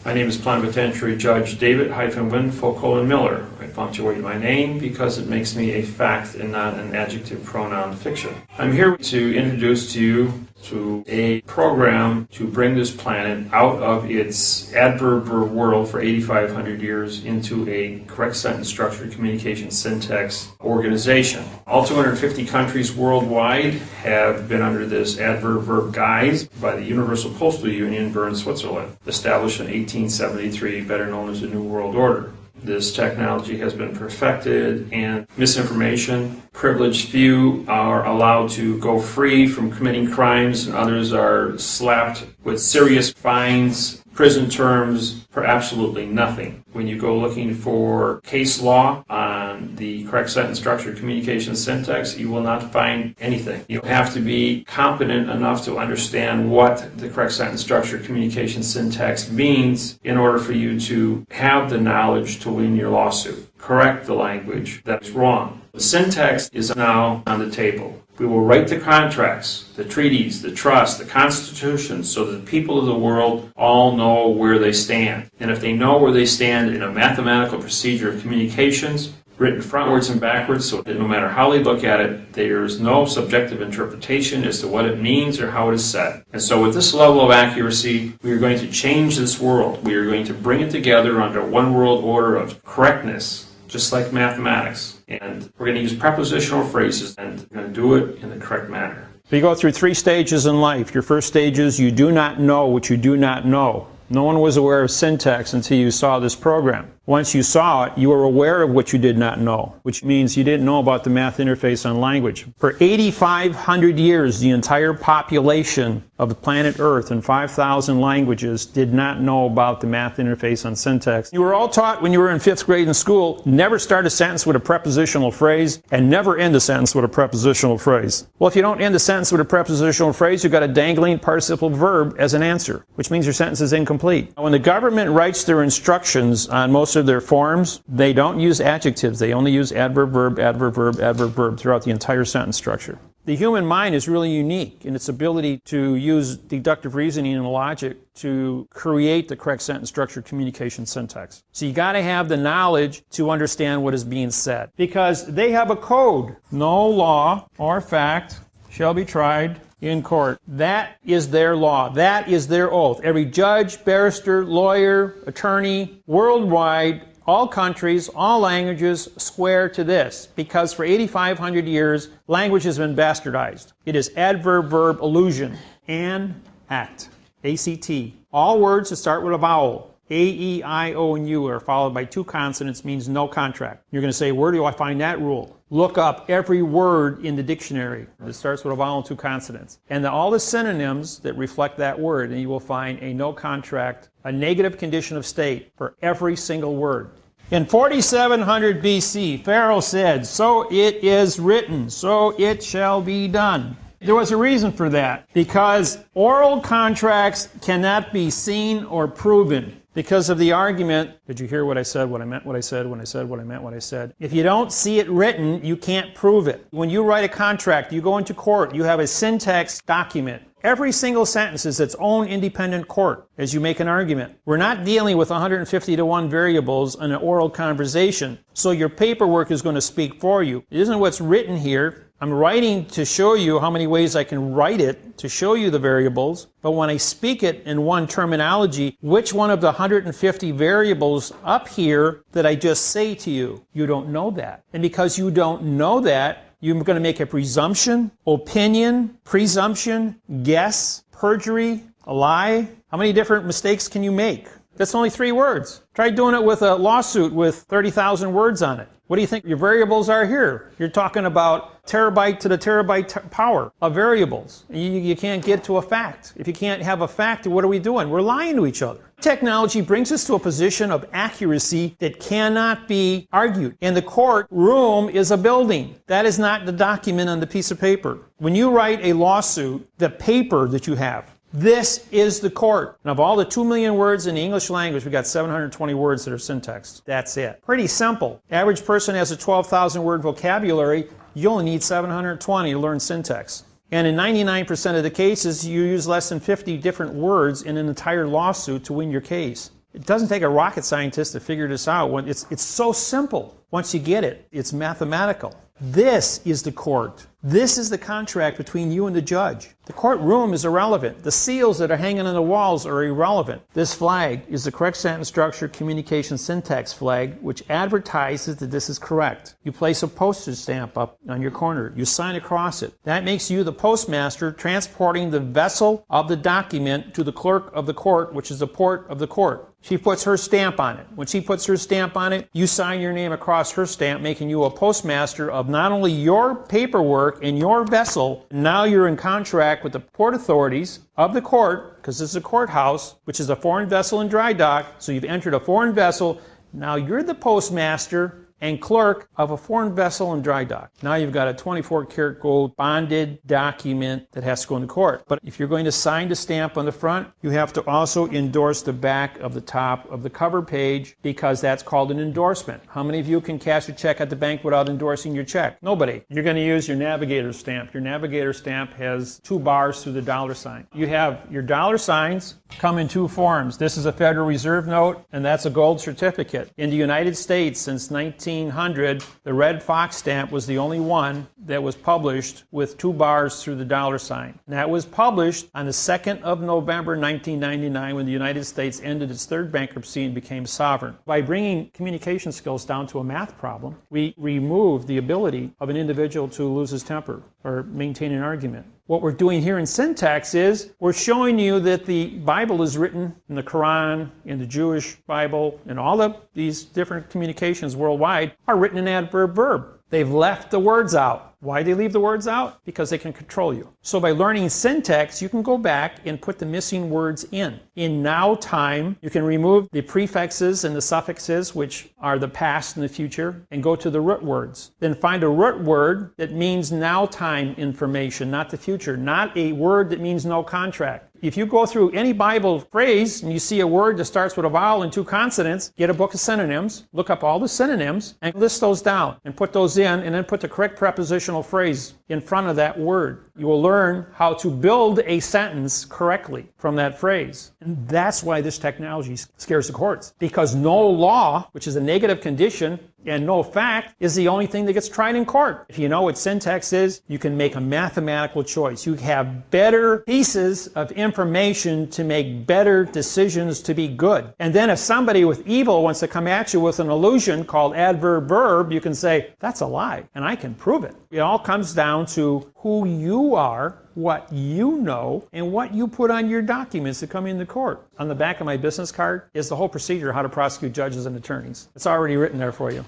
My name is Plenipotentiary Judge David-Wynn Miller. I punctuate my name because it makes me a fact and not an adjective pronoun fiction. I'm here to introduce to you to a program to bring this planet out of its adverb world for 8,500 years into a correct sentence structure communication syntax organization. All 250 countries worldwide have been under this adverb guise by the Universal Postal Union, Bern, Switzerland, established in 1873, better known as the New World Order. This technology has been perfected, and misinformation, privileged few are allowed to go free from committing crimes, and others are slapped with serious fines, prison terms for absolutely nothing. When you go looking for case law on the correct sentence structure communication syntax, you will not find anything. You have to be competent enough to understand what the correct sentence structure communication syntax means in order for you to have the knowledge to win your lawsuit. Correct the language that is wrong. The syntax is now on the table. We will write the contracts, the treaties, the trusts, the constitutions, so that the people of the world all know where they stand. And if they know where they stand in a mathematical procedure of communications, written frontwards and backwards, so that no matter how they look at it, there is no subjective interpretation as to what it means or how it is said. And so with this level of accuracy, we are going to change this world. We are going to bring it together under one world order of correctness, just like mathematics. And we're going to use prepositional phrases, and we're going to do it in the correct manner. You go through 3 stages in life. Your first stage is you do not know what you do not know. No one was aware of syntax until you saw this program. Once you saw it, you were aware of what you did not know, which means you didn't know about the math interface on language. For 8,500 years, the entire population of the planet Earth in 5,000 languages did not know about the math interface on syntax. You were all taught when you were in 5th grade in school, never start a sentence with a prepositional phrase and never end a sentence with a prepositional phrase. Well, if you don't end a sentence with a prepositional phrase, you've got a dangling participle verb as an answer, which means your sentence is incomplete. When the government writes their instructions on most of their forms, they don't use adjectives. They only use adverb, verb, adverb, verb, adverb, verb throughout the entire sentence structure. The human mind is really unique in its ability to use deductive reasoning and logic to create the correct sentence structure communication syntax. So you got to have the knowledge to understand what is being said, because they have a code. No law or fact shall be tried in court. That is their law. That is their oath. Every judge, barrister, lawyer, attorney, worldwide, all countries, all languages swear to this, because for 8,500 years, language has been bastardized. It is adverb-verb illusion. An, act. A-C-T. All words that start with a vowel. A, E, I, O, and U are followed by 2 consonants, means no contract. You're going to say, where do I find that rule? Look up every word in the dictionary that starts with a vowel and 2 consonants. And all the synonyms that reflect that word, and you will find a no contract, a negative condition of state for every single word. In 4700 BC, Pharaoh said, "So it is written, so it shall be done." There was a reason for that, because oral contracts cannot be seen or proven. Because of the argument, did you hear what I said, what I meant, what I said, when I said, what I meant, what I said? If you don't see it written, you can't prove it. When you write a contract, you go into court, you have a syntax document. Every single sentence is its own independent court as you make an argument. We're not dealing with 150 to 1 variables in an oral conversation, so your paperwork is going to speak for you. It isn't what's written here. I'm writing to show you how many ways I can write it to show you the variables, but when I speak it in one terminology, which one of the 150 variables up here that I just say to you? You don't know that. And because you don't know that, you're going to make a presumption, opinion, presumption, guess, perjury, a lie. How many different mistakes can you make? That's only 3 words. Try doing it with a lawsuit with 30,000 words on it. What do you think your variables are here? You're talking about terabyte to the terabyte power of variables. You can't get to a fact. If you can't have a fact, what are we doing? We're lying to each other. Technology brings us to a position of accuracy that cannot be argued. And the courtroom is a building. That is not the document on the piece of paper. When you write a lawsuit, the paper that you have, this is the court. And of all the 2 million words in the English language, we've got 720 words that are syntaxed. That's it. Pretty simple. Average person has a 12,000 word vocabulary. You only need 720 to learn syntax. And in 99% of the cases, you use less than 50 different words in an entire lawsuit to win your case. It doesn't take a rocket scientist to figure this out. It's so simple. Once you get it, it's mathematical. This is the court. This is the contract between you and the judge. The courtroom is irrelevant. The seals that are hanging on the walls are irrelevant. This flag is the correct sentence structure communication syntax flag, which advertises that this is correct. You place a postage stamp up on your corner. You sign across it. That makes you the postmaster transporting the vessel of the document to the clerk of the court, which is the port of the court. She puts her stamp on it. When she puts her stamp on it, you sign your name across her stamp, making you a postmaster of not only your paperwork and your vessel, now you're in contract with the port authorities of the court, because this is a courthouse, which is a foreign vessel in dry dock, so you've entered a foreign vessel. Now you're the postmaster and clerk of a foreign vessel in dry dock. Now you've got a 24-karat gold bonded document that has to go into court. But if you're going to sign the stamp on the front, you have to also endorse the back of the top of the cover page, because that's called an endorsement. How many of you can cash a check at the bank without endorsing your check? Nobody. You're going to use your navigator stamp. Your navigator stamp has 2 bars through the dollar sign. You have your dollar signs come in 2 forms. This is a Federal Reserve note, and that's a gold certificate. In the United States, since 1900, the red fox stamp was the only one that was published with 2 bars through the dollar sign. And that was published on the 2nd of November 1999, when the United States ended its 3rd bankruptcy and became sovereign. By bringing communication skills down to a math problem, we remove the ability of an individual to lose his temper or maintain an argument. What we're doing here in syntax is we're showing you that the Bible is written in the Quran, in the Jewish Bible, and all of these different communications worldwide are written in adverb verb. They've left the words out. Why they leave the words out? Because they can control you. So by learning syntax, you can go back and put the missing words in. In now time, you can remove the prefixes and the suffixes, which are the past and the future, and go to the root words. Then find a root word that means now time information, not the future, not a word that means no contract. If you go through any Bible phrase and you see a word that starts with a vowel and 2 consonants, get a book of synonyms, look up all the synonyms, and list those down, and put those in, and then put the correct prepositional phrase in front of that word. You will learn how to build a sentence correctly from that phrase. And that's why this technology scares the courts. Because no law, which is a negative condition, and no fact is the only thing that gets tried in court. If you know what syntax is, you can make a mathematical choice. You have better pieces of information to make better decisions to be good. And then if somebody with evil wants to come at you with an illusion called adverb verb, you can say, that's a lie, and I can prove it. It all comes down to who you are, what you know, and what you put on your documents that come into court. On the back of my business card is the whole procedure how to prosecute judges and attorneys. It's already written there for you.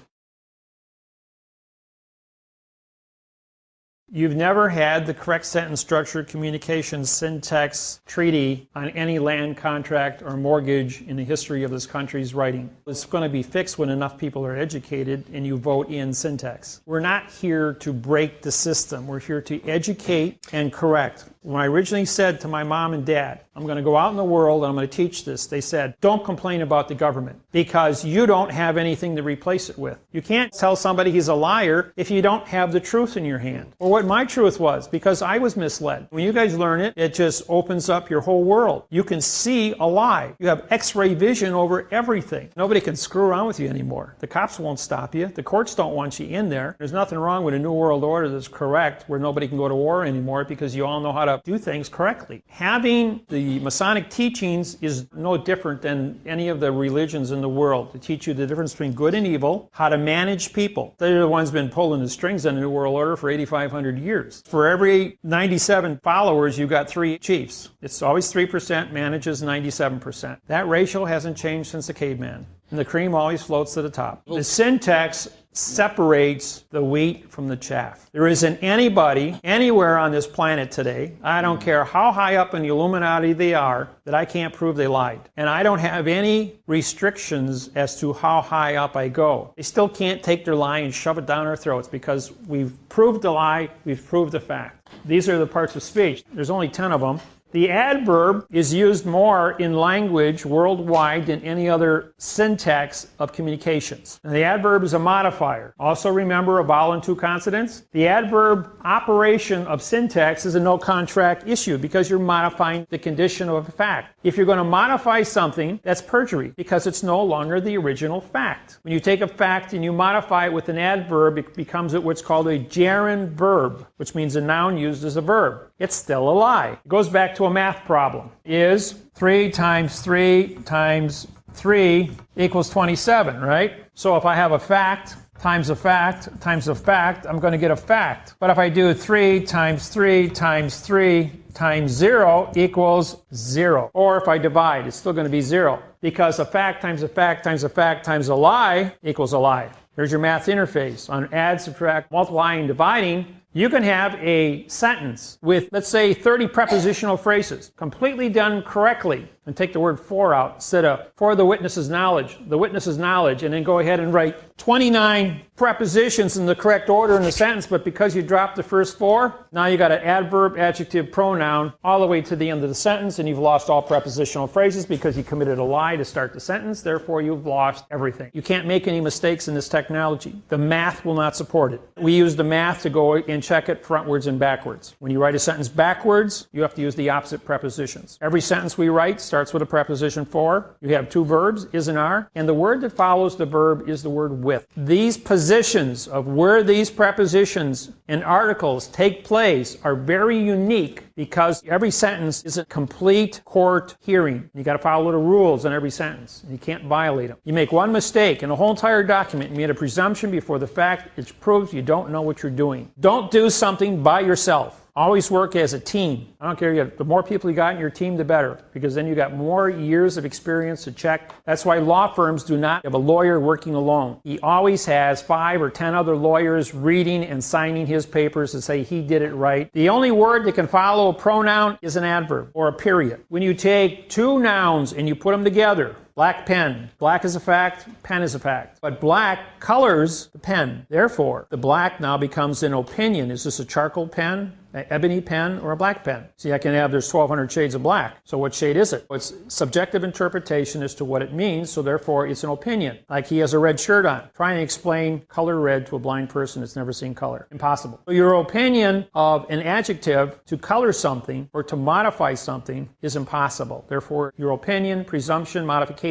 You've never had the correct sentence structure, communication, syntax, treaty on any land contract or mortgage in the history of this country's writing. It's going to be fixed when enough people are educated and you vote in syntax. We're not here to break the system. We're here to educate and correct. When I originally said to my mom and dad, I'm going to go out in the world and I'm going to teach this, they said, don't complain about the government because you don't have anything to replace it with. You can't tell somebody he's a liar if you don't have the truth in your hand. Or what my truth was, because I was misled. When you guys learn it, it just opens up your whole world. You can see a lie. You have X-ray vision over everything. Nobody can screw around with you anymore. The cops won't stop you. The courts don't want you in there. There's nothing wrong with a New World Order that's correct, where nobody can go to war anymore because you all know how to do things correctly. Having the Masonic teachings is no different than any of the religions in the world to teach you the difference between good and evil, how to manage people. They're the ones been pulling the strings on the New World Order for 8,500 years. For every 97 followers, you've got 3 chiefs. It's always 3% manages 97%. That ratio hasn't changed since the caveman. And the cream always floats to the top. The syntax separates the wheat from the chaff. There isn't anybody anywhere on this planet today, I don't care how high up in the Illuminati they are, that I can't prove they lied. And I don't have any restrictions as to how high up I go. They still can't take their lie and shove it down our throats because we've proved the lie, we've proved the fact. These are the parts of speech. There's only 10 of them. The adverb is used more in language worldwide than any other syntax of communications. Now, the adverb is a modifier. Also remember a vowel and two consonants. The adverb operation of syntax is a no contract issue because you're modifying the condition of a fact. If you're going to modify something, that's perjury because it's no longer the original fact. When you take a fact and you modify it with an adverb, it becomes what's called a gerund verb, which means a noun used as a verb. It's still a lie. It goes back to a math problem. Is 3 times 3 times 3 equals 27, right? So if I have a fact times a fact times a fact, I'm going to get a fact. But if I do 3 times 3 times 3 times 0 equals 0. Or if I divide, it's still going to be 0. Because a fact times a fact times a fact times a lie equals a lie. There's your math interface. On add, subtract, multiplying, dividing, you can have a sentence with, let's say, 30 prepositional phrases, completely done correctly, and take the word for out instead of for the witness's knowledge, and then go ahead and write 29 prepositions in the correct order in the sentence, but because you dropped the first 4, now you got an adverb, adjective, pronoun all the way to the end of the sentence, and you've lost all prepositional phrases because you committed a lie to start the sentence, therefore you've lost everything. You can't make any mistakes in this technology. The math will not support it. We use the math to go and check it frontwards and backwards. When you write a sentence backwards, you have to use the opposite prepositions. Every sentence we write starts with a preposition for. You have 2 verbs, is and are, and the word that follows the verb is the word with. These positions of where these prepositions and articles take place are very unique because every sentence is a complete court hearing. You got to follow the rules in every sentence, and you can't violate them. You make one mistake in the whole entire document, you made a presumption before the fact, it proves you don't know what you're doing. Don't do something by yourself. Always work as a team. I don't care, the more people you got in your team, the better, because then you got more years of experience to check. That's why law firms do not have a lawyer working alone. He always has 5 or 10 other lawyers reading and signing his papers to say he did it right. The only word that can follow a pronoun is an adverb or a period. When you take 2 nouns and you put them together, black pen. Black is a fact, pen is a fact. But black colors the pen. Therefore, the black now becomes an opinion. Is this a charcoal pen, an ebony pen, or a black pen? See, I can have, there's 1,200 shades of black. So what shade is it? It's subjective interpretation as to what it means, so therefore it's an opinion. Like he has a red shirt on. Try and explain color red to a blind person that's never seen color. Impossible. So your opinion of an adjective to color something or to modify something is impossible. Therefore, your opinion, presumption, modification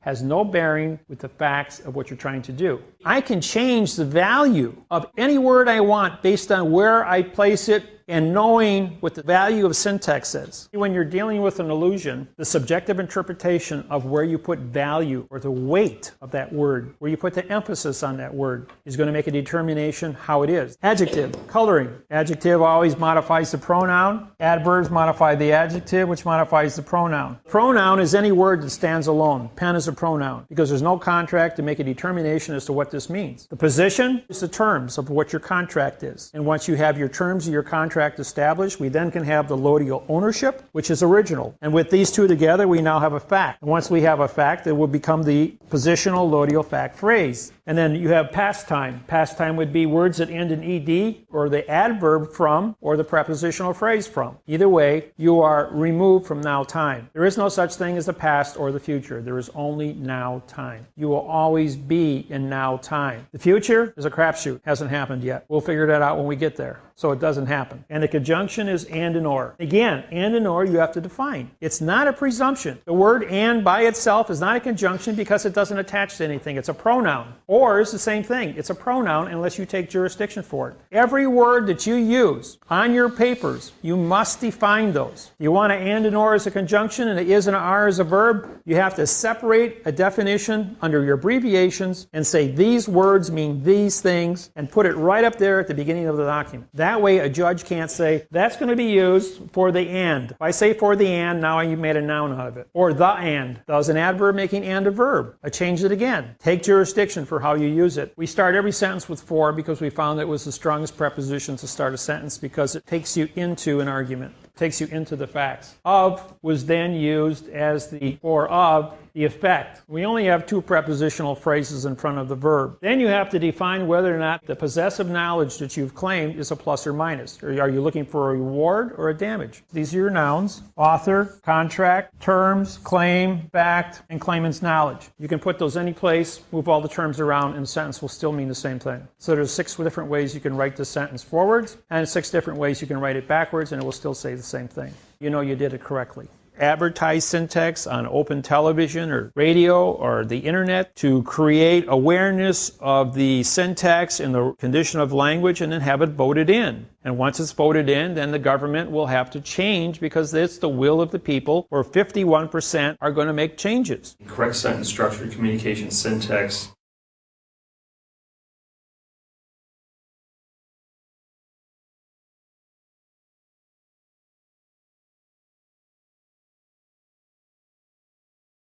has no bearing with the facts of what you're trying to do. I can change the value of any word I want based on where I place it and knowing what the value of syntax is. When you're dealing with an illusion, the subjective interpretation of where you put value or the weight of that word, where you put the emphasis on that word, is going to make a determination how it is. Adjective, coloring. Adjective always modifies the pronoun. Adverbs modify the adjective, which modifies the pronoun. Pronoun is any word that stands alone. Pen is a pronoun because there's no contract to make a determination as to what this means. The position is the terms of what your contract is. And once you have your terms of your contract established, we then can have the lodeal ownership, which is original. And with these 2 together, we now have a fact. And once we have a fact, it will become the positional lodeal fact phrase. And then you have past time. Past time would be words that end in ed, or the adverb from, or the prepositional phrase from. Either way, you are removed from now time. There is no such thing as the past or the future. There is only now time. You will always be in now time. The future is a crapshoot. Hasn't happened yet. We'll figure that out when we get there. So it doesn't happen. And the conjunction is and or. Again, and or you have to define. It's not a presumption. The word and by itself is not a conjunction because it doesn't attach to anything. It's a pronoun. Or is the same thing. It's a pronoun unless you take jurisdiction for it. Every word that you use on your papers, you must define those. You want an and or as a conjunction and an is and an are as a verb, you have to separate a definition under your abbreviations and say these words mean these things and put it right up there at the beginning of the document. That way a judge can't say, that's going to be used for the and. If I say for the and, now you made a noun out of it. Or the and. That was an adverb making and a verb. I changed it again. Take jurisdiction for how you use it. We start every sentence with for because we found that it was the strongest preposition to start a sentence because it takes you into an argument. takes you into the facts. Of was then used as the for of the effect. We only have two prepositional phrases in front of the verb. Then you have to define whether or not the possessive knowledge that you've claimed is a plus or minus. Or are you looking for a reward or a damage? These are your nouns: author, contract, terms, claim, fact, and claimant's knowledge. You can put those any place, move all the terms around, and the sentence will still mean the same thing. So there's 6 different ways you can write the sentence forwards, and 6 different ways you can write it backwards, and it will still say the same thing. You know you did it correctly. Advertise syntax on open television or radio or the internet to create awareness of the syntax in the condition of language, and then have it voted in. And once it's voted in, then the government will have to change, because it's the will of the people, where 51% are going to make changes. Correct sentence structure, communication, syntax,